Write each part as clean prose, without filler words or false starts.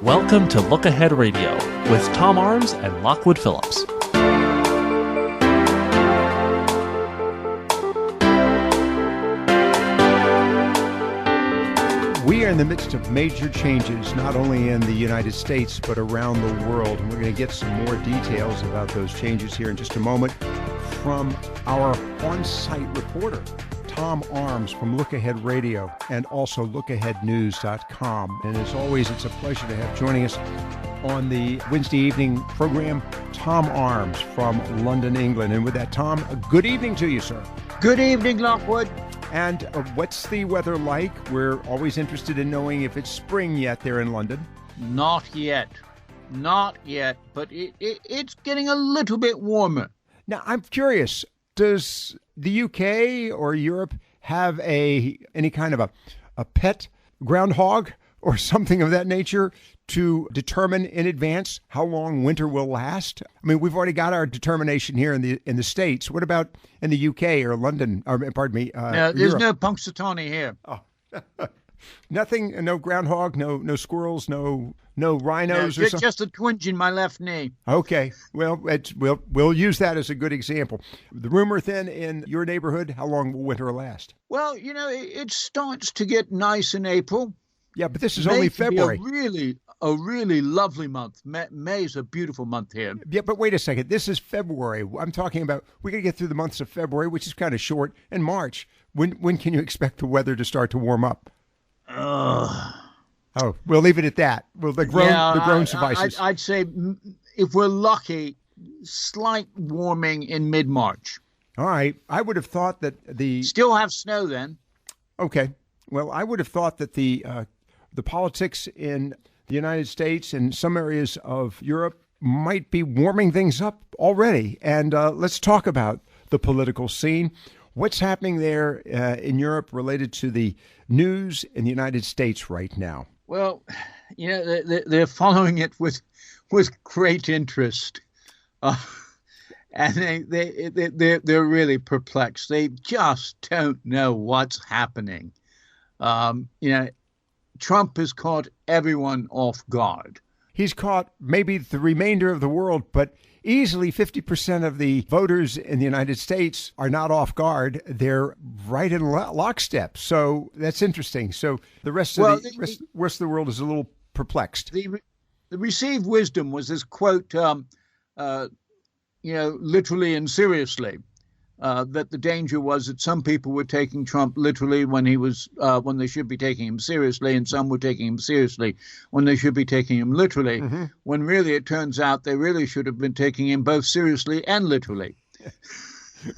Welcome to Look Ahead Radio with Tom Arms and Lockwood Phillips. We are in the midst of major changes, not only in the United States, but around the world. And we're going to get some more details about those changes here in just a moment from our on-site reporter, Tom Arms from LookAhead Radio and also LookAheadNews.com. And as always, it's a pleasure to have joining us on the Wednesday evening program, Tom Arms from London, England. And with that, Tom, good evening to you, sir. Good evening, Lockwood. And what's the weather like? We're always interested in knowing if it's spring yet there in London. Not yet, but it's getting a little bit warmer. Now, I'm curious, does the UK or Europe have any kind of a pet groundhog or something of that nature to determine in advance how long winter will last? I mean, we've already got our determination here in the States. What about in the UK or London? Or pardon me. No, there's no Punxsutawney here. Oh. Nothing. No groundhog. No squirrels. No rhinos. No, just a twinge in my left knee. Okay. Well, we'll use that as a good example. The rumor then in your neighborhood, how long will winter last? Well, it starts to get nice in April. Yeah, but this is only February. A really lovely month. May is a beautiful month here. Yeah, but wait a second. This is February. I'm talking about we're going to get through the months of February, which is kind of short, and March. When can you expect the weather to start to warm up? Oh, we'll leave it at that. Well, the grown suffices. I'd say if we're lucky, slight warming in mid-March. All right. I would have thought that still have snow then. Okay. Well, I would have thought that the politics in the United States and some areas of Europe might be warming things up already. And let's talk about the political scene. What's happening there in Europe related to the news in the United States right now? Well, they're following it with great interest, and they're really perplexed. They just don't know what's happening. Trump has caught everyone off guard. He's caught maybe the remainder of the world, but easily 50% of the voters in the United States are not off guard. They're right in lockstep. So that's interesting. So the rest of the world is a little perplexed. The received wisdom was this quote, literally and seriously. That the danger was that some people were taking Trump literally when they should be taking him seriously, and some were taking him seriously when they should be taking him literally. Mm-hmm. When really it turns out they really should have been taking him both seriously and literally.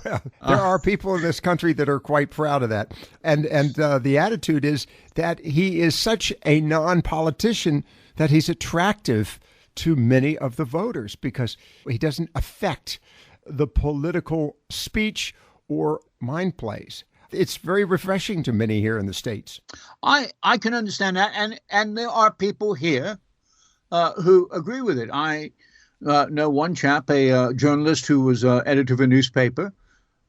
Well, there are people in this country that are quite proud of that, and the attitude is that he is such a non-politician that he's attractive to many of the voters because he doesn't affect the political speech or mind plays. It's very refreshing to many here in the States. I can understand that, and there are people here who agree with it. I know one chap, a journalist who was editor of a newspaper,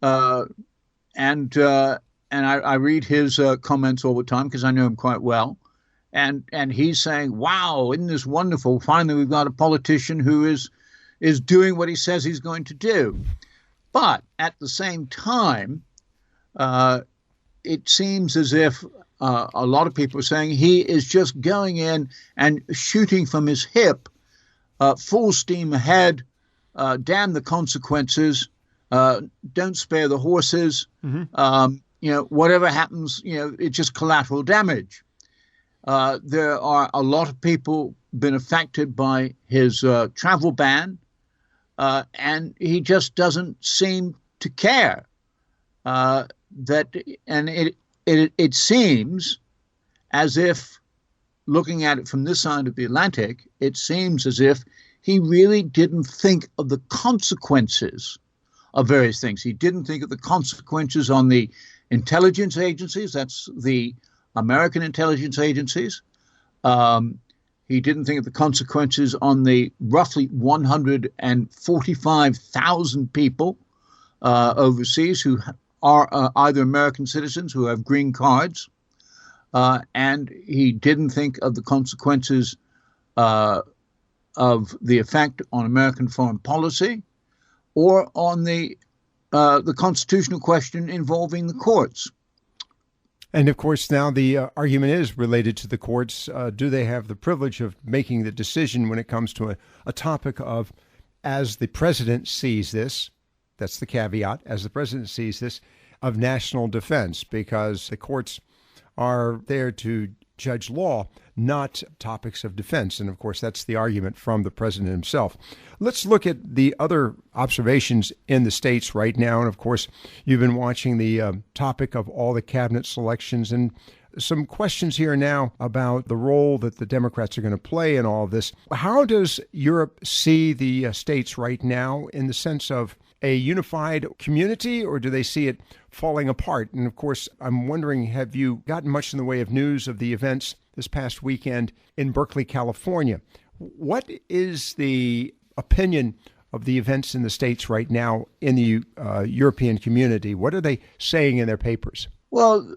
and I read his comments all the time because I know him quite well, and he's saying, "Wow, isn't this wonderful? Finally, we've got a politician who is doing what he says he's going to do." But at the same time, it seems as if a lot of people are saying he is just going in and shooting from his hip, full steam ahead, damn the consequences, don't spare the horses, whatever happens, it's just collateral damage. There are a lot of people been affected by his travel ban. And he just doesn't seem to care. It seems as if, looking at it from this side of the Atlantic, it seems as if he really didn't think of the consequences of various things. He didn't think of the consequences on the intelligence agencies. That's the American intelligence agencies. He didn't think of the consequences on the roughly 145,000 people overseas who are either American citizens who have green cards, and he didn't think of the consequences of the effect on American foreign policy or on the constitutional question involving the courts. And of course, now the argument is related to the courts. Do they have the privilege of making the decision when it comes to a topic of, as the president sees this, that's the caveat, as the president sees this, of national defense, because the courts are there to judge law, not topics of defense. And of course, that's the argument from the president himself. Let's look at the other observations in the states right now. And of course, you've been watching the topic of all the cabinet selections, and some questions here now about the role that the Democrats are going to play in all of this. How does Europe see the states right now in the sense of a unified community, or do they see it falling apart? And of course, I'm wondering, have you gotten much in the way of news of the events this past weekend in Berkeley, California? What is the opinion of the events in the states right now in the European community? What are they saying in their papers? Well,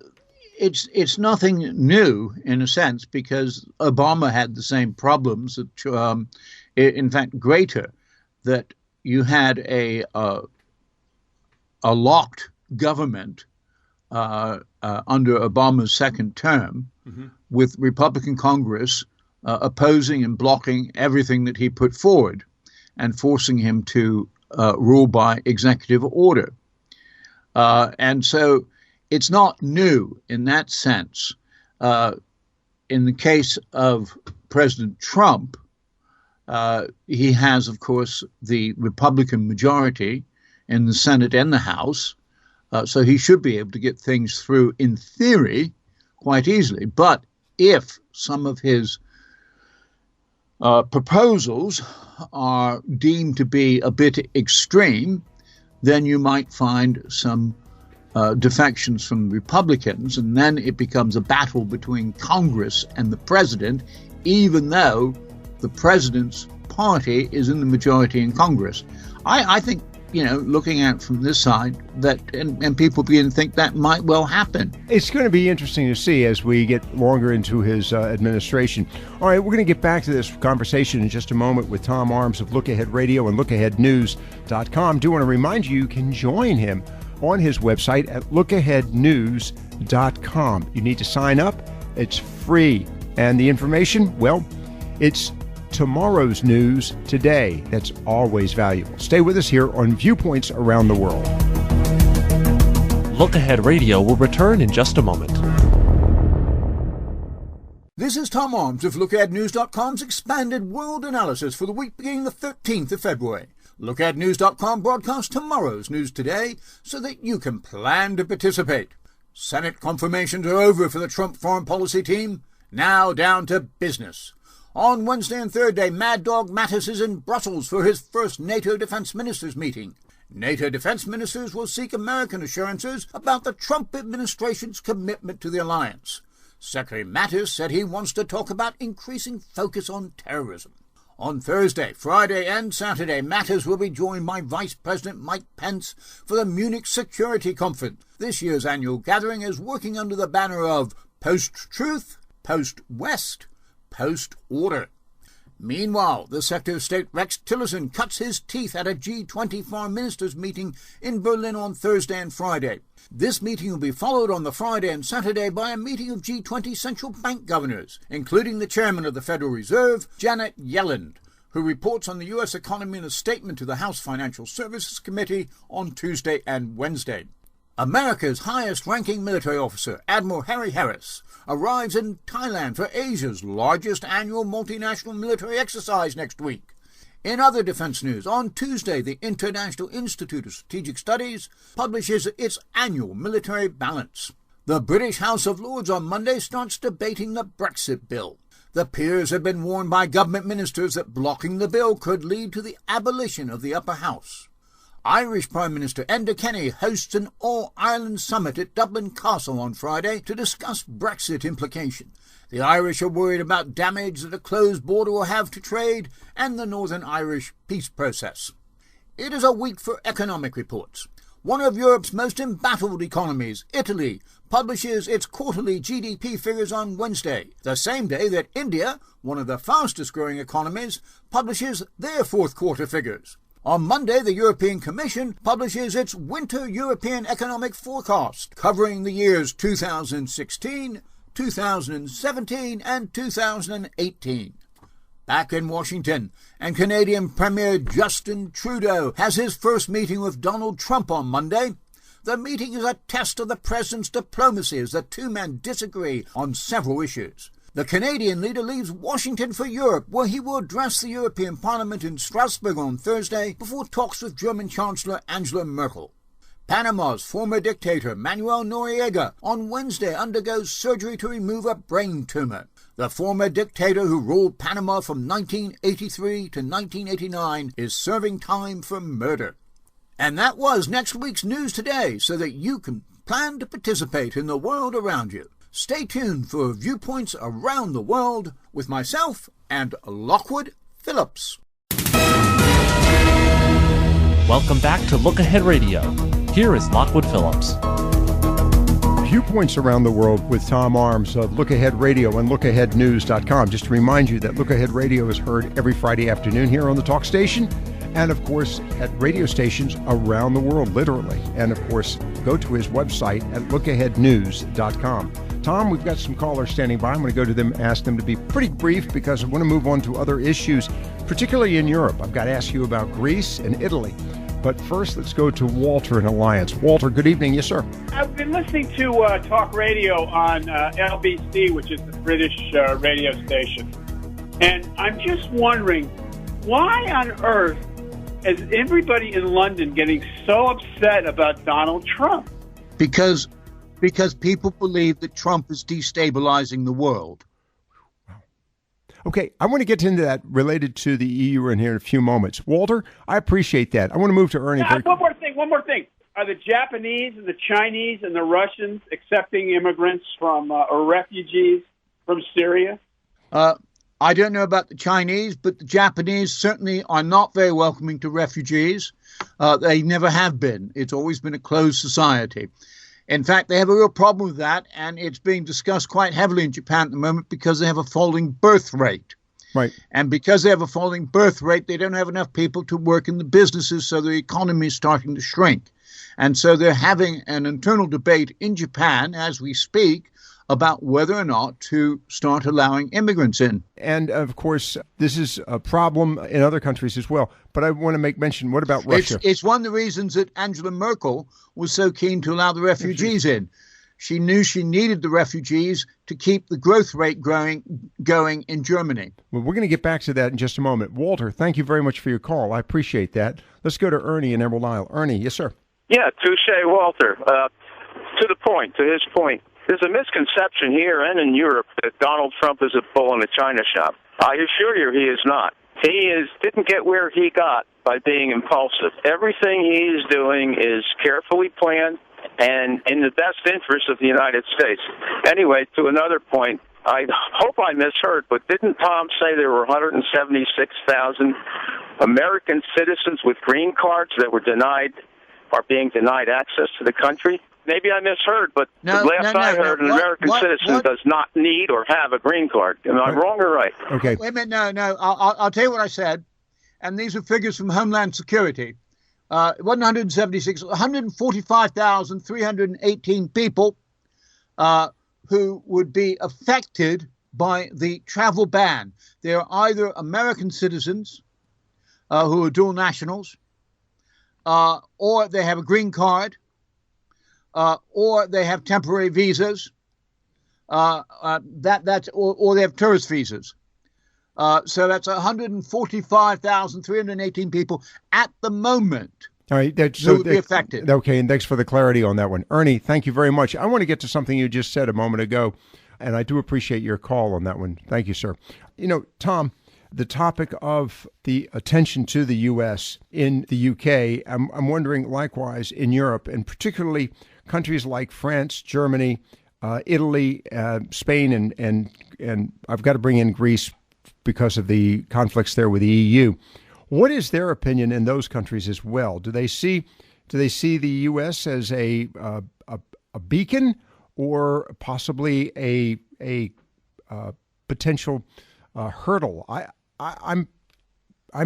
it's nothing new in a sense, because Obama had the same problems, in fact, greater, that you had a locked government under Obama's second term, with Republican Congress opposing and blocking everything that he put forward and forcing him to rule by executive order. And so it's not new in that sense. In the case of President Trump, he has, of course, the Republican majority in the Senate and the House, so he should be able to get things through, in theory, quite easily. But if some of his proposals are deemed to be a bit extreme, then you might find some defections from Republicans, and then it becomes a battle between Congress and the president, even though the president's party is in the majority in Congress. I think, looking at it from this side, that and people begin to think that might well happen. It's going to be interesting to see as we get longer into his administration. All right, we're going to get back to this conversation in just a moment with Tom Arms of Look Ahead Radio and LookAheadNews.com. Do want to remind you can join him on his website at LookAheadNews.com. You need to sign up. It's free. And the information, well, it's tomorrow's news today. That's always valuable. Stay with us here on Viewpoints Around the World. Look Ahead Radio will return in just a moment. This is Tom Arms of LookAheadNews.com's expanded world analysis for the week beginning the 13th of February. LookAheadNews.com broadcasts tomorrow's news today so that you can plan to participate. Senate confirmations are over for the Trump foreign policy team. Now down to business. On Wednesday and Thursday, Mad Dog Mattis is in Brussels for his first NATO defense ministers meeting. NATO defense ministers will seek American assurances about the Trump administration's commitment to the alliance. Secretary Mattis said he wants to talk about increasing focus on terrorism. On Thursday, Friday, and Saturday, Mattis will be joined by Vice President Mike Pence for the Munich Security Conference. This year's annual gathering is working under the banner of Post-Truth, Post-West, Post-Order. Meanwhile, the Secretary of State Rex Tillerson cuts his teeth at a G20 foreign ministers meeting in Berlin on Thursday and Friday. This meeting will be followed on the Friday and Saturday by a meeting of G20 central bank governors, including the chairman of the Federal Reserve, Janet Yellen, who reports on the U.S. economy in a statement to the House Financial Services Committee on Tuesday and Wednesday. America's highest-ranking military officer, Admiral Harry Harris, arrives in Thailand for Asia's largest annual multinational military exercise next week. In other defense news, on Tuesday, the International Institute of Strategic Studies publishes its annual military balance. The British House of Lords on Monday starts debating the Brexit bill. The peers have been warned by government ministers that blocking the bill could lead to the abolition of the upper house. Irish Prime Minister Enda Kenny hosts an All-Ireland summit at Dublin Castle on Friday to discuss Brexit implications. The Irish are worried about damage that a closed border will have to trade and the Northern Irish peace process. It is a week for economic reports. One of Europe's most embattled economies, Italy, publishes its quarterly GDP figures on Wednesday, the same day that India, one of the fastest-growing economies, publishes their fourth quarter figures. On Monday, the European Commission publishes its Winter European Economic Forecast, covering the years 2016, 2017, and 2018. Back in Washington, and Canadian Premier Justin Trudeau has his first meeting with Donald Trump on Monday. The meeting is a test of the president's diplomacy as the two men disagree on several issues. The Canadian leader leaves Washington for Europe, where he will address the European Parliament in Strasbourg on Thursday before talks with German Chancellor Angela Merkel. Panama's former dictator Manuel Noriega on Wednesday undergoes surgery to remove a brain tumor. The former dictator who ruled Panama from 1983 to 1989 is serving time for murder. And that was next week's News Today, so that you can plan to participate in the world around you. Stay tuned for viewpoints around the world with myself and Lockwood Phillips. Welcome back to Look Ahead Radio. Here is Lockwood Phillips. Viewpoints around the world with Tom Arms of Look Ahead Radio and LookAheadNews.com. Just to remind you that Look Ahead Radio is heard every Friday afternoon here on the talk station and, of course, at radio stations around the world, literally. And, of course, go to his website at LookAheadNews.com. Tom, we've got some callers standing by. I'm going to go to them, ask them to be pretty brief because I want to move on to other issues, particularly in Europe. I've got to ask you about Greece and Italy. But first, let's go to Walter in Alliance. Walter, good evening. Yes, sir. I've been listening to talk radio on LBC, which is the British radio station. And I'm just wondering, why on earth is everybody in London getting so upset about Donald Trump? Because people believe that Trump is destabilizing the world. Okay, I want to get into that related to the EU in here in a few moments. Walter, I appreciate that. I want to move to Ernie. One more thing. Are the Japanese and the Chinese and the Russians accepting immigrants from or refugees from Syria? I don't know about the Chinese, but the Japanese certainly are not very welcoming to refugees. They never have been. It's always been a closed society. In fact, they have a real problem with that, and it's being discussed quite heavily in Japan at the moment because they have a falling birth rate. Right. And because they have a falling birth rate, they don't have enough people to work in the businesses, so the economy is starting to shrink. And so they're having an internal debate in Japan as we speak about whether or not to start allowing immigrants in. And, of course, this is a problem in other countries as well. But I want to make mention, what about Russia? It's one of the reasons that Angela Merkel was so keen to allow the refugees in. She knew she needed the refugees to keep the growth rate going in Germany. Well, we're going to get back to that in just a moment. Walter, thank you very much for your call. I appreciate that. Let's go to Ernie in Emerald Isle. Ernie, yes, sir. Yeah, touche, Walter. To the point, to his point. There's a misconception here and in Europe that Donald Trump is a bull in a china shop. I assure you he is not. He didn't get where he got by being impulsive. Everything he's doing is carefully planned and in the best interest of the United States. Anyway, to another point, I hope I misheard, but didn't Tom say there were 176,000 American citizens with green cards that are being denied access to the country? Maybe I misheard, but I heard, an American citizen does not need or have a green card. Am I wrong or right? Okay. Wait a minute. No. I'll tell you what I said. And these are figures from Homeland Security. It wasn't 145,318 people who would be affected by the travel ban. They're either American citizens who are dual nationals, or they have a green card, or they have temporary visas, or they have tourist visas. So that's 145,318 people at the moment. All right, who would be affected. Okay, and thanks for the clarity on that one. Ernie, thank you very much. I want to get to something you just said a moment ago, and I do appreciate your call on that one. Thank you, sir. You know, Tom, the topic of the attention to the U.S. in the UK, I'm wondering likewise in Europe, and particularly countries like France, Germany, Italy, Spain, and I've got to bring in Greece because of the conflicts there with the EU. What is their opinion in those countries as well? Do they see Do they see the U.S. as a beacon or possibly a potential hurdle? I'm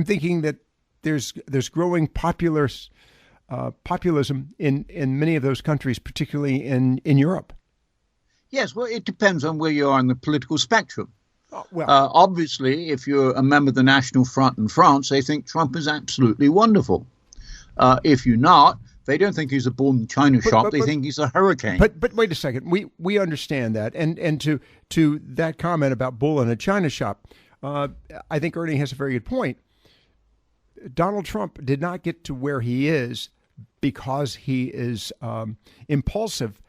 thinking that there's growing populism in many of those countries, particularly in Europe. Yes, well, it depends on where you are on the political spectrum. Well, obviously, if you're a member of the National Front in France, they think Trump is absolutely wonderful. If you're not, they don't think he's a bull in the china shop. They think he's a hurricane. But wait a second. We understand that. And to that comment about bull in a china shop, I think Ernie has a very good point. Donald Trump did not get to where he is because he is impulsive.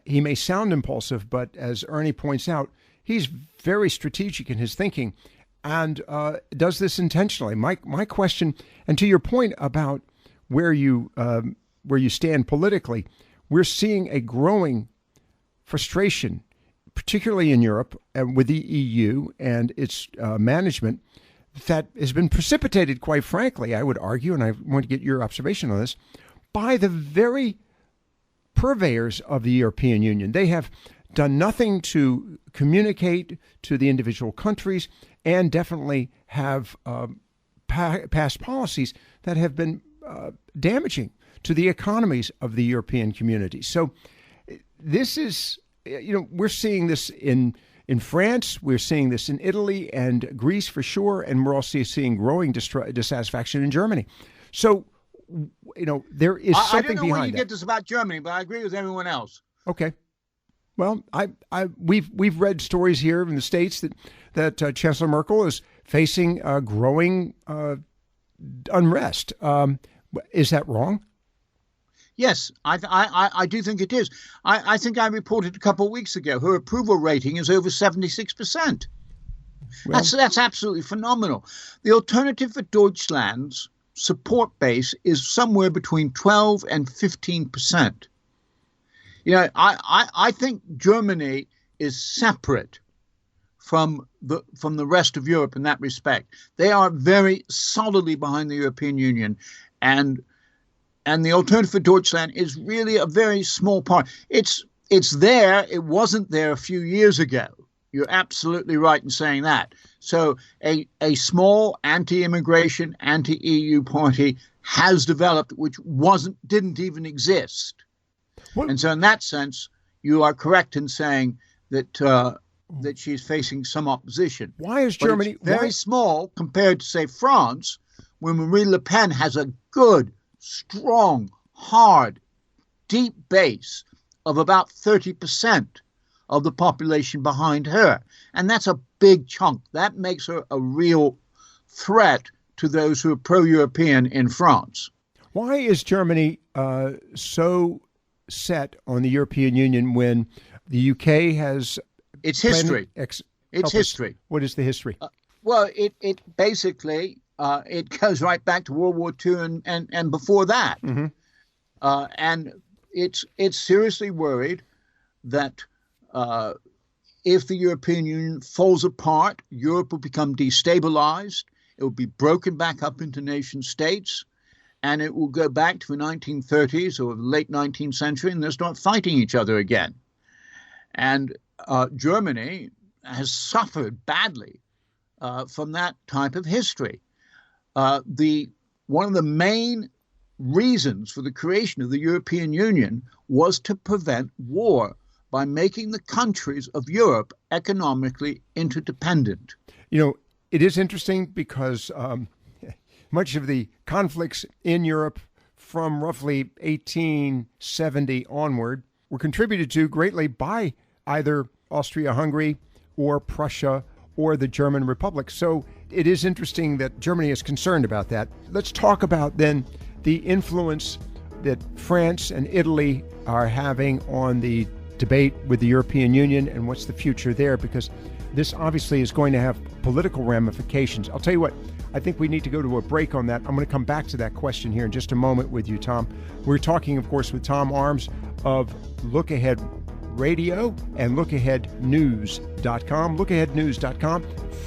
He may sound impulsive, but as Ernie points out, he's very strategic in his thinking and does this intentionally. My question, and to your point about where you stand politically, we're seeing a growing frustration, particularly in Europe and with the EU and its management, that has been precipitated, quite frankly, I would argue, and I want to get your observation on this, by the very purveyors of the European Union. They have done nothing to communicate to the individual countries and definitely have passed policies that have been damaging to the economies of the European community. So this is, we're seeing this in France, we're seeing this in Italy and Greece for sure, and we're also seeing growing dissatisfaction in Germany. So, there is something behind that. I don't know where you get this about Germany, but I agree with everyone else. Okay. Well, we've read stories here in the States that Chancellor Merkel is facing growing unrest. Is that wrong? Yes, I do think it is. I think I reported a couple of weeks ago her approval rating is over 76%. Well, that's absolutely phenomenal. The Alternative for Deutschland's support base is somewhere between 12 and 15%. I think Germany is separate from the rest of Europe in that respect. They are very solidly behind the European Union, and the Alternative for Deutschland is really a very small part. It's there. It wasn't there a few years ago. You're absolutely right in saying that. So a small anti-immigration, anti-EU party has developed, which didn't even exist. What? And so in that sense, you are correct in saying that she's facing some opposition. Why is Germany it's very small compared to, say, France, where Marine Le Pen has a good, strong, hard, deep base of about 30% of the population behind her. And that's a big chunk. That makes her a real threat to those who are pro-European in France. Why is Germany so set on the European Union when the UK has... It's history. It's history. What is the history? Well, it basically... it goes right back to World War II and before that. Mm-hmm. And it's seriously worried that if the European Union falls apart, Europe will become destabilized. It will be broken back up into nation states, and it will go back to the 1930s or the late 19th century, and they'll start fighting each other again. And Germany has suffered badly from that type of history. One of the main reasons for the creation of the European Union was to prevent war by making the countries of Europe economically interdependent. It is interesting because much of the conflicts in Europe from roughly 1870 onward were contributed to greatly by either Austria-Hungary or Prussia or the German Republic. So it is interesting that Germany is concerned about that. Let's talk about then the influence that France and Italy are having on the debate with the European Union and what's the future there, because this obviously is going to have political ramifications. I'll tell you what, I think we need to go to a break on that. I'm going to come back to that question here in just a moment with you, Tom. We're talking, of course, with Tom Arms of LookAhead Radio and LookAheadNews.com. LookAheadNews.com,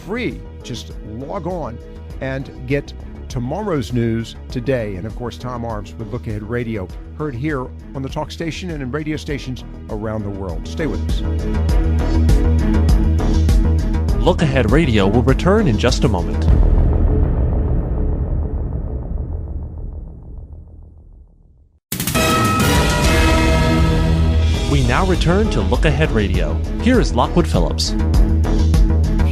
free. Just log on and get tomorrow's news today. And of course, Tom Arms with Look Ahead Radio, heard here on the talk station and in radio stations around the world. Stay with us. Look Ahead Radio will return in just a moment. We now return to Look Ahead Radio. Here is Lockwood Phillips.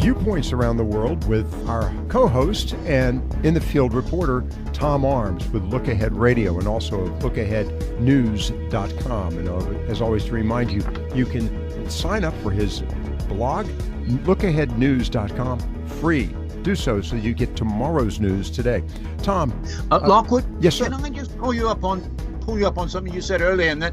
Viewpoints around the world with our co-host and in-the-field reporter, Tom Arms with Look Ahead Radio and also LookAheadNews.com. And as always, to remind you, you can sign up for his blog, LookAheadNews.com, free. Do so you get tomorrow's news today. Tom. Lockwood? Yes, sir. Can I just pull you up on something you said earlier, and that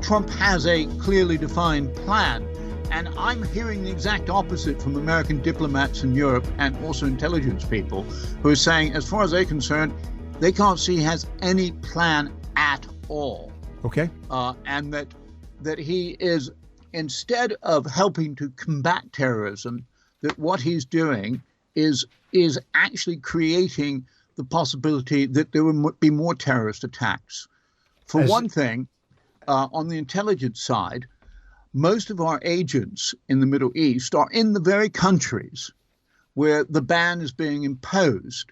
Trump has a clearly defined plan. And I'm hearing the exact opposite from American diplomats in Europe and also intelligence people who are saying, as far as they're concerned, they can't see he has any plan at all. Okay. And that he is, instead of helping to combat terrorism, that what he's doing is actually creating the possibility that there will be more terrorist attacks. For one thing, on the intelligence side, most of our agents in the Middle East are in the very countries where the ban is being imposed.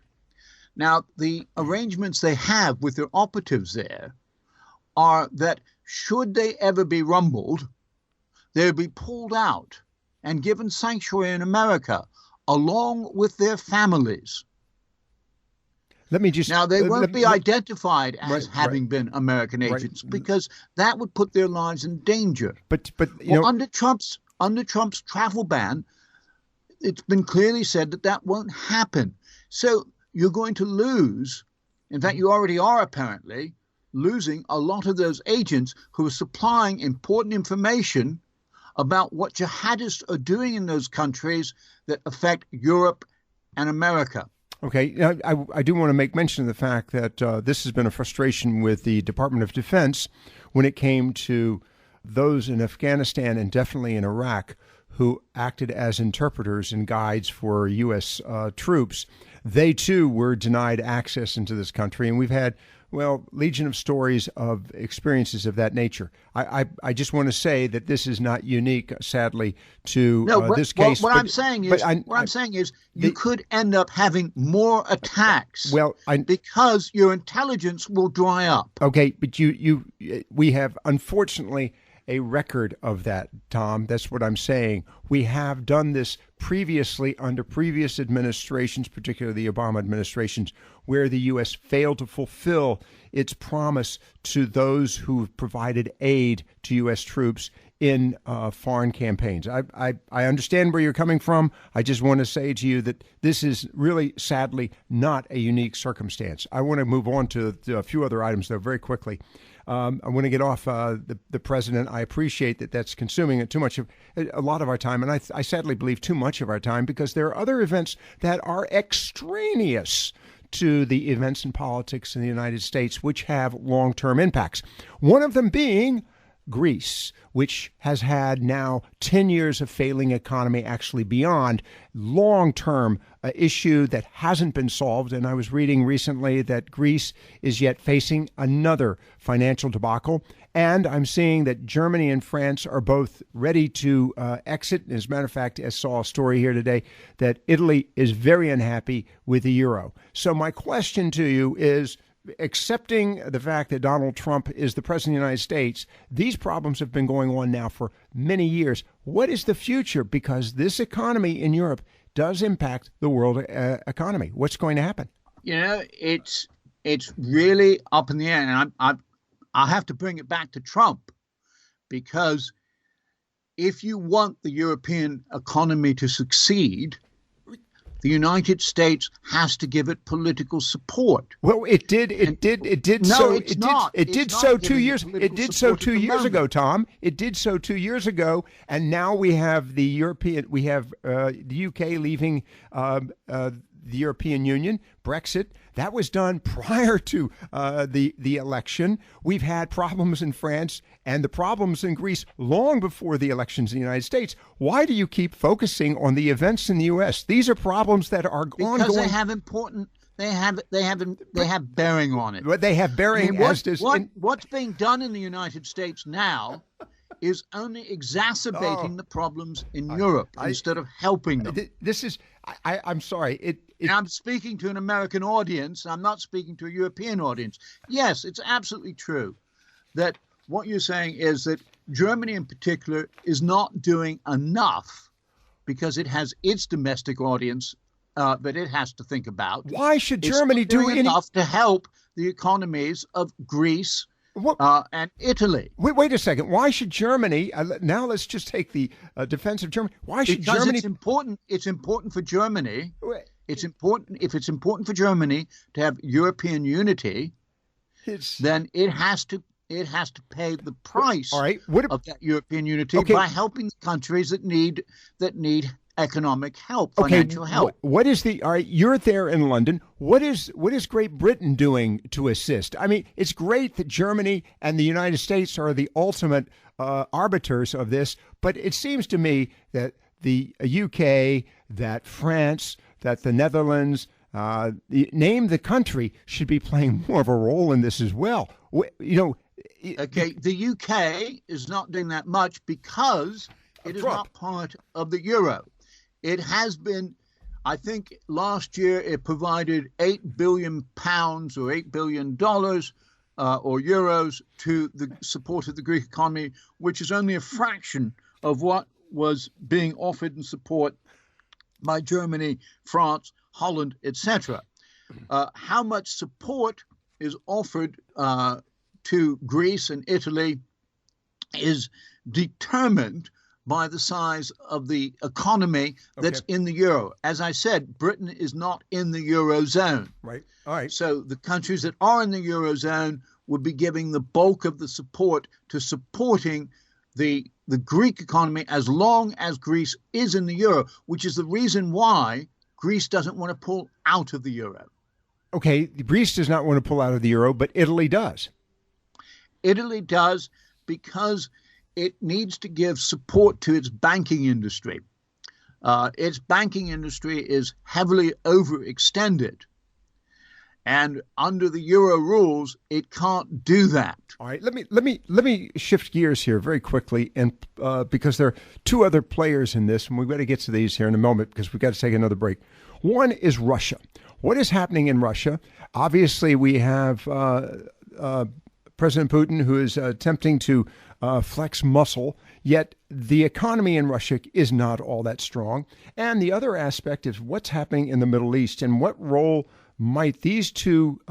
Now, the arrangements they have with their operatives there are that should they ever be rumbled, they'll be pulled out and given sanctuary in America along with their families. Now, they won't be identified as having been American agents because that would put their lives in danger. But you know, under Trump's travel ban, it's been clearly said that won't happen. So you're going to lose. In fact, you already are apparently losing a lot of those agents who are supplying important information about what jihadists are doing in those countries that affect Europe and America. Okay, I do want to make mention of the fact that this has been a frustration with the Department of Defense when it came to those in Afghanistan and definitely in Iraq who acted as interpreters and guides for U.S. Troops. They, too, were denied access into this country, and we've had, legion of stories of experiences of that nature. I just want to say that this is not unique, sadly, to this case. What I'm saying is you could end up having more attacks because your intelligence will dry up. Okay, but we have, unfortunately, a record of that, Tom. That's what I'm saying. We have done this previously under previous administrations, particularly the Obama administrations, where the U.S. failed to fulfill its promise to those who provided aid to U.S. troops in foreign campaigns. I understand where you're coming from. I just want to say to you that this is really, sadly, not a unique circumstance. I want to move on to a few other items, though, very quickly. I want to get off the president. I appreciate that that's consuming a lot of our time, and I sadly believe too much of our time, because there are other events that are extraneous to the events and politics in the United States, which have long-term impacts. One of them being Greece, which has had now 10 years of failing economy, actually beyond long-term issue that hasn't been solved. And I was reading recently that Greece is yet facing another financial debacle. And I'm seeing that Germany and France are both ready to exit. As a matter of fact, I saw a story here today that Italy is very unhappy with the euro. So my question to you is, accepting the fact that Donald Trump is the president of the United States, these problems have been going on now for many years. What is the future? Because this economy in Europe does impact the world economy. What's going to happen? It's really up in the air. And I have to bring it back to Trump, because if you want the European economy to succeed, the United States has to give it political support. Well, it did. It did so 2 years. It did so 2 years ago, Tom. It did so 2 years ago, and now we have the European. We have the UK leaving the European Union, Brexit. That was done prior to the election. We've had problems in France and the problems in Greece long before the elections in the United States. Why do you keep focusing on the events in the U.S.? These are problems that are ongoing. Because they have important They have bearing on it. But they have bearing. What's being done in the United States now is only exacerbating the problems in Europe instead of helping them. This is. I'm sorry. I'm speaking to an American audience. I'm not speaking to a European audience. Yes, it's absolutely true that what you're saying is that Germany in particular is not doing enough because it has its domestic audience that it has to think about. Why should Germany do enough to help the economies of Greece and Italy? Wait a second. Why should Germany? Now let's just take the defense of Germany. Why should Germany? It's important. It's important for Germany. It's important. If it's important for Germany to have European unity, then it has to pay the price of that European unity by helping the countries that need economic help, financial help. What is the? All right, you're there in London. What is Great Britain doing to assist? I mean, it's great that Germany and the United States are the ultimate arbiters of this, but it seems to me that the UK, that France, that the Netherlands, name the country, should be playing more of a role in this as well. Okay, the UK is not doing that much because it is not part of the euro. It has been, I think last year it provided £8 billion or $8 billion or euros to the support of the Greek economy, which is only a fraction of what was being offered in support by Germany, France, Holland, etc. How much support is offered to Greece and Italy is determined by the size of the economy that's in the euro. As I said, Britain is not in the eurozone. Right. All right. So the countries that are in the eurozone would be giving the bulk of the support to supporting the Greek economy as long as Greece is in the euro, which is the reason why Greece doesn't want to pull out of the euro. Okay, Greece does not want to pull out of the euro, but Italy does. Italy does because it needs to give support to its banking industry. Its banking industry is heavily overextended. And under the euro rules, it can't do that. All right, let me shift gears here very quickly, and because there are two other players in this, and we've got to get to these here in a moment because we've got to take another break. One is Russia. What is happening in Russia? Obviously, we have President Putin, who is attempting to flex muscle, yet the economy in Russia is not all that strong. And the other aspect is what's happening in the Middle East, and what role might these two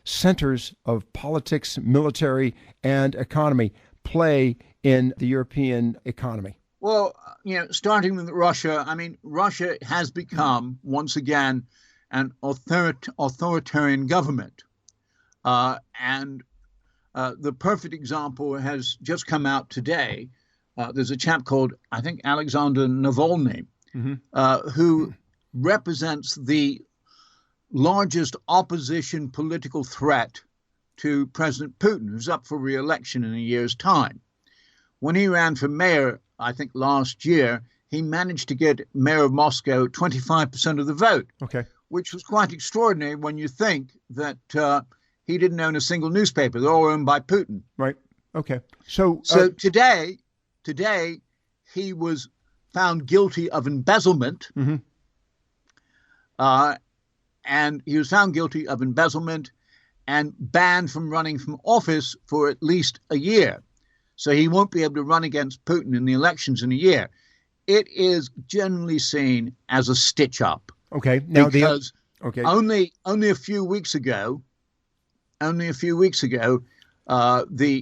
centers of politics, military, and economy play in the European economy? Well, starting with Russia, I mean, Russia has become, once again, an authoritarian government. And the perfect example has just come out today. There's a chap called, I think, Alexander Navalny, who represents the largest opposition political threat to President Putin, who's up for re-election in a year's time. When he ran for mayor, I think last year, he managed to get mayor of Moscow 25% of the vote, which was quite extraordinary when you think that he didn't own a single newspaper. They're all owned by Putin. Right. Okay. So today he was found guilty of embezzlement. And he was found guilty of embezzlement and banned from running from office for at least a year. So he won't be able to run against Putin in the elections in a year. It is generally seen as a stitch up. Okay. Now because only a few weeks ago, the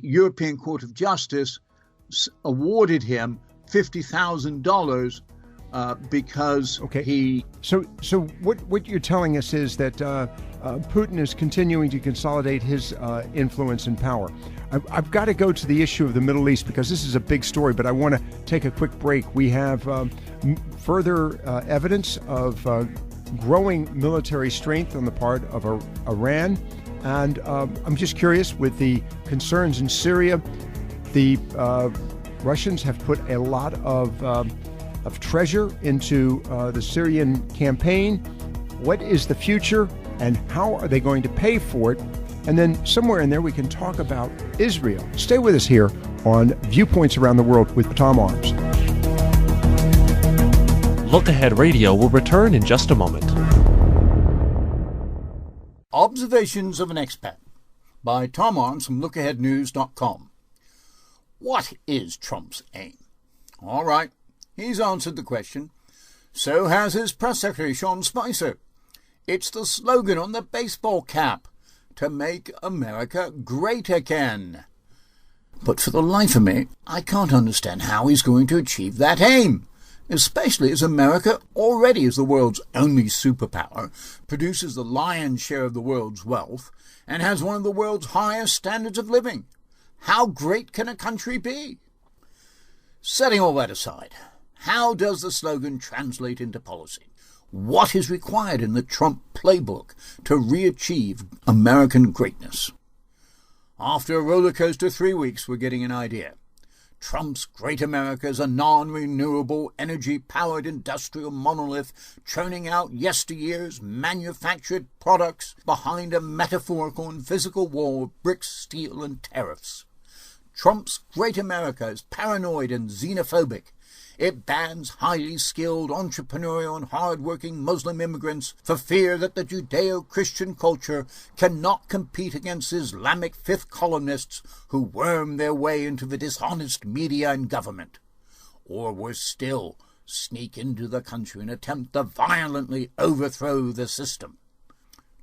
European Court of Justice awarded him $50,000 because he. So what you're telling us is that Putin is continuing to consolidate his influence and power. I've got to go to the issue of the Middle East because this is a big story, but I want to take a quick break. We have further evidence of growing military strength on the part of Iran. And I'm just curious, with the concerns in Syria, the Russians have put a lot of treasure into the Syrian campaign. What is the future? and how are they going to pay for it? And then somewhere in there we can talk about Israel. Stay with us here on Viewpoints Around the World with Tom Arms. Look Ahead Radio will return in just a moment. Observations of an Expat by Tom Arms from LookAheadNews.com. What is Trump's aim? All right, he's answered the question. So has his press secretary, Sean Spicer. It's the slogan on the baseball cap, to make America great again. But for the life of me, I can't understand how he's going to achieve that aim, especially as America already is the world's only superpower, produces the lion's share of the world's wealth, and has one of the world's highest standards of living. How great can a country be? Setting all that aside, how does the slogan translate into policy? What is required in the Trump playbook to re-achieve American greatness? After a roller coaster 3 weeks, we're getting an idea. Trump's Great America is a non-renewable, energy-powered industrial monolith churning out yesteryear's manufactured products behind a metaphorical and physical wall of bricks, steel, and tariffs. Trump's Great America is paranoid and xenophobic. It bans highly skilled, entrepreneurial, and hard-working Muslim immigrants for fear that the Judaeo-Christian culture cannot compete against Islamic fifth columnists who worm their way into the dishonest media and government. Or worse still, sneak into the country and attempt to violently overthrow the system.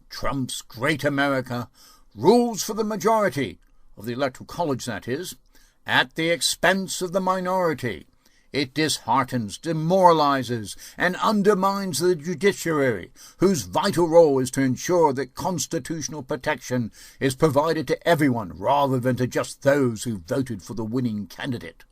Trump's Great America rules for the majority, of the Electoral College that is, at the expense of the minority. It disheartens, demoralizes, and undermines the judiciary, whose vital role is to ensure that constitutional protection is provided to everyone rather than to just those who voted for the winning candidate.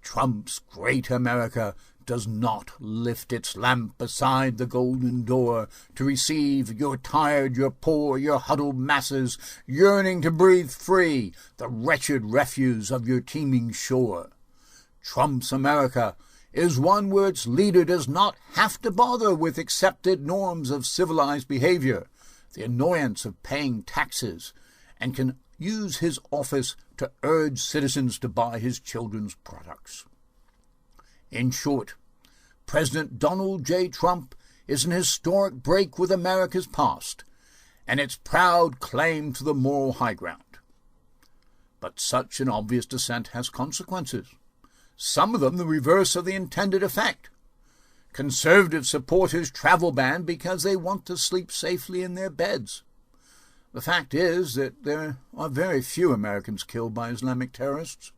Trump's Great America does not lift its lamp beside the golden door to receive your tired, your poor, your huddled masses yearning to breathe free, the wretched refuse of your teeming shore. Trump's America is one where its leader does not have to bother with accepted norms of civilized behavior, the annoyance of paying taxes, and can use his office to urge citizens to buy his children's products. In short, President Donald J. Trump is an historic break with America's past and its proud claim to the moral high ground. But such an obvious descent has consequences. Some of them the reverse of the intended effect. Conservative supporters travel ban because they want to sleep safely in their beds. The fact is that there are very few Americans killed by Islamic terrorists.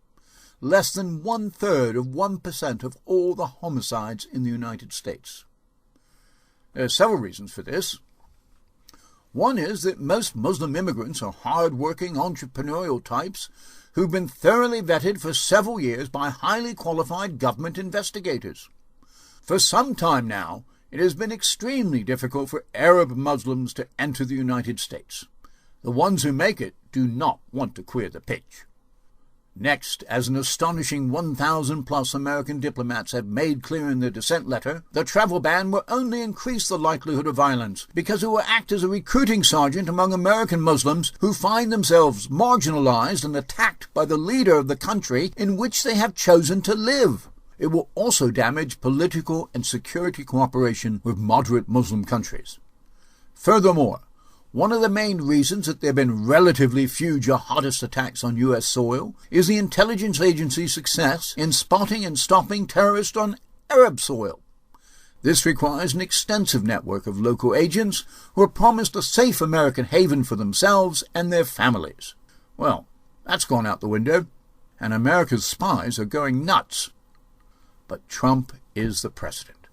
Less than 1/3 of 1% of all the homicides in the United States. There are several reasons for this. One is that most Muslim immigrants are hard-working entrepreneurial types who've been thoroughly vetted for several years by highly qualified government investigators. For some time now, it has been extremely difficult for Arab Muslims to enter the United States. The ones who make it do not want to queer the pitch. Next, as an astonishing 1,000-plus American diplomats have made clear in their dissent letter, the travel ban will only increase the likelihood of violence because it will act as a recruiting sergeant among American Muslims who find themselves marginalized and attacked by the leader of the country in which they have chosen to live. It will also damage political and security cooperation with moderate Muslim countries. Furthermore, one of the main reasons that there have been relatively few jihadist attacks on U.S. soil is the intelligence agency's success in spotting and stopping terrorists on Arab soil. This requires an extensive network of local agents who are promised a safe American haven for themselves and their families. Well, that's gone out the window, and America's spies are going nuts. But Trump is the president.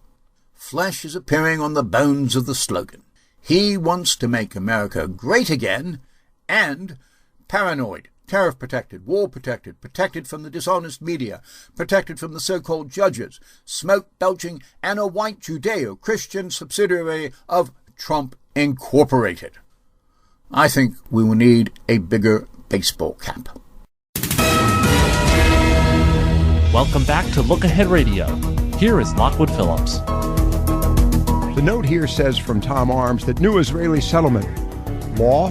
Flesh is appearing on the bones of the slogan. He wants to make America great again and paranoid, tariff-protected, war-protected, protected from the dishonest media, protected from the so-called judges, smoke-belching, and a white Judaeo-Christian subsidiary of Trump Incorporated. I think we will need a bigger baseball cap. Welcome back to Look Ahead Radio. Here is Lockwood Phillips. The note here says from Tom Arms that new Israeli settlement law.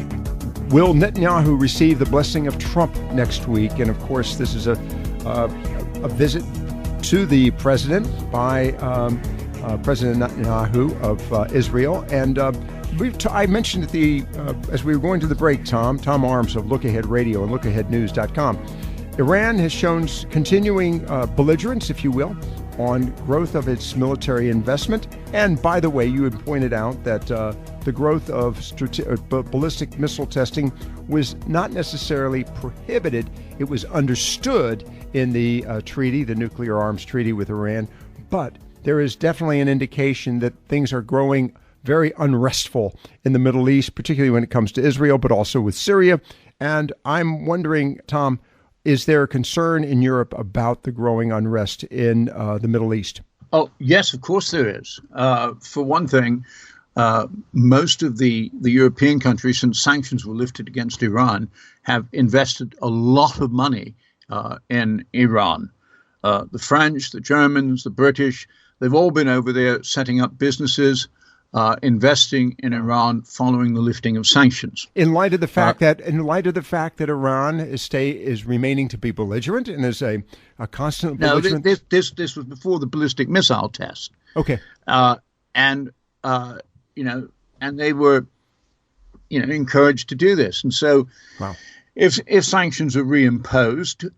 Will Netanyahu receive the blessing of Trump next week? And of course, this is a visit to the president by President Netanyahu of Israel. And I mentioned as we were going to the break, Tom Arms of LookAhead Radio and LookAheadNews.com. Iran has shown continuing belligerence, if you will, on growth of its military investment. And by the way, you had pointed out that the growth of ballistic missile testing was not necessarily prohibited. It was understood in the treaty, the nuclear arms treaty with Iran. But there is definitely an indication that things are growing very unrestful in the Middle East, particularly when it comes to Israel, but also with Syria. And I'm wondering, Tom, is there a concern in Europe about the growing unrest in the Middle East? Oh, yes, of course there is. For one thing, most of the European countries, since sanctions were lifted against Iran, have invested a lot of money in Iran. The French, the Germans, the British, they've all been over there setting up businesses, investing in Iran following the lifting of sanctions. In light of the fact that Iran is remaining to be belligerent and is a constant belligerent. No, this was before the ballistic missile test. Okay. And they were, encouraged to do this, and so. Wow. If sanctions are reimposed,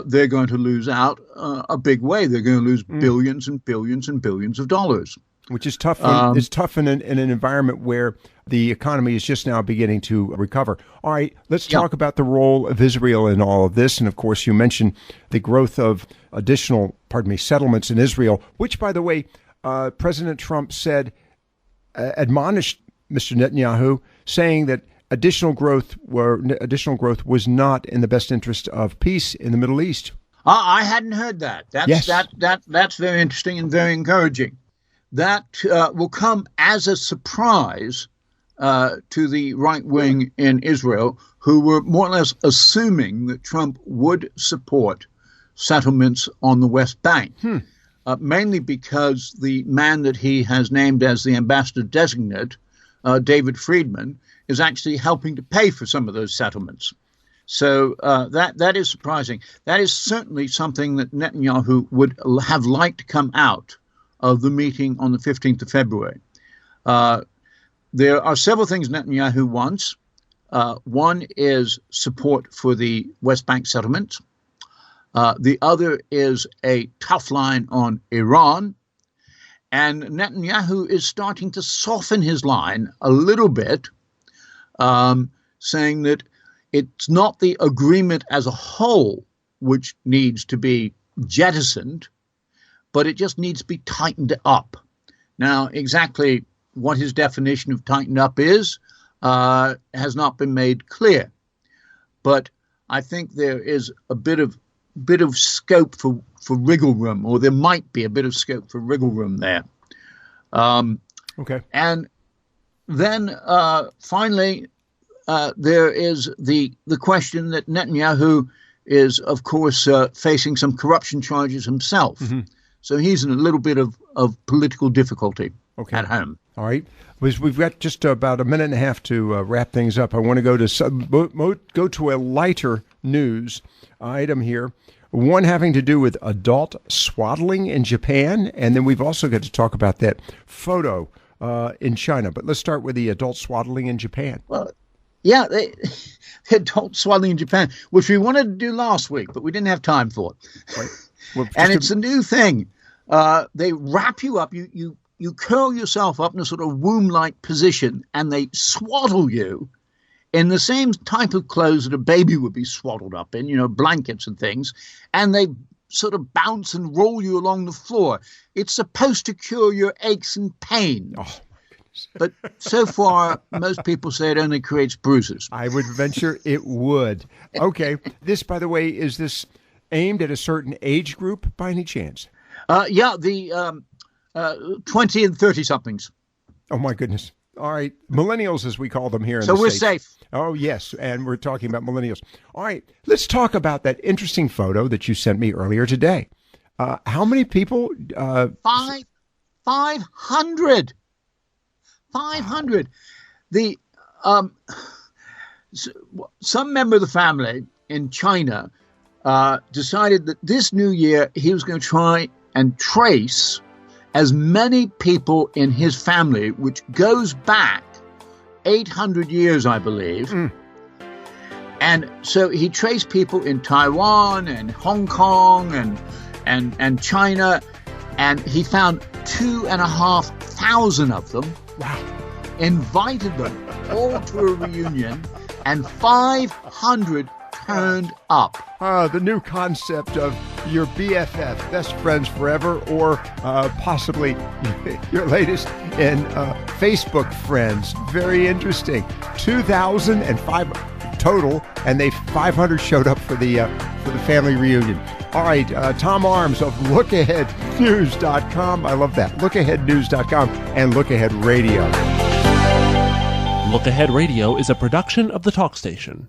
they're going to lose out a big way. They're going to lose billions and billions and billions of dollars. Which is tough. It's tough in an environment where the economy is just now beginning to recover. All right, let's talk about the role of Israel in all of this. And of course, you mentioned the growth of additional, settlements in Israel, which, by the way, President Trump admonished Mr. Netanyahu, saying that additional growth was not in the best interest of peace in the Middle East. I hadn't heard that. That's very interesting and very encouraging. That will come as a surprise to the right wing in Israel, who were more or less assuming that Trump would support settlements on the West Bank, mainly because the man that he has named as the ambassador designate, David Friedman, is actually helping to pay for some of those settlements. So that is surprising. That is certainly something that Netanyahu would have liked to come out of the meeting on the 15th of February. There are several things Netanyahu wants. One is support for the West Bank settlement. The other is a tough line on Iran. And Netanyahu is starting to soften his line a little bit, saying that it's not the agreement as a whole which needs to be jettisoned, but it just needs to be tightened up. Now, exactly what his definition of tightened up is has not been made clear. But I think there is a bit of scope for wriggle room, or there might be a bit of scope for wriggle room there. Okay. And then finally, there is the question that Netanyahu is, of course, facing some corruption charges himself. Mm-hmm. So he's in a little bit of political difficulty at home. All right. We've got just about a minute and a half to wrap things up. I want to go to a lighter news item here, one having to do with adult swaddling in Japan, and then we've also got to talk about that photo in China. But let's start with the adult swaddling in Japan. Well, yeah, the adult swaddling in Japan, which we wanted to do last week, but we didn't have time for it. Right. Well, and it's a new thing. They wrap you up, you curl yourself up in a sort of womb-like position, and they swaddle you in the same type of clothes that a baby would be swaddled up in, blankets and things, and they sort of bounce and roll you along the floor. It's supposed to cure your aches and pains. Oh, my goodness. But so far, most people say it only creates bruises. I would venture it would. Okay. This, by the way, is this aimed at a certain age group by any chance? Yeah, the 20 and 30-somethings. Oh, my goodness. All right. Millennials, as we call them here in the States. So we're safe. Oh, yes. And we're talking about millennials. All right. Let's talk about that interesting photo that you sent me earlier today. How many people? 500. 500. The some member of the family in China decided that this new year he was going to try and trace as many people in his family, which goes back 800 years, I believe. And so he traced people in Taiwan and Hong Kong and China, and he found 2,500 of them. Wow. Invited them all to a reunion, and 500 turned up. The new concept of your BFF, best friends forever, or possibly your latest in Facebook friends. Very interesting. 2,005 total, and 500 showed up for the family reunion. All right, Tom Arms of LookAheadNews.com. I love that. LookAheadNews.com and Look Ahead Radio. Look Ahead Radio is a production of the Talk Station.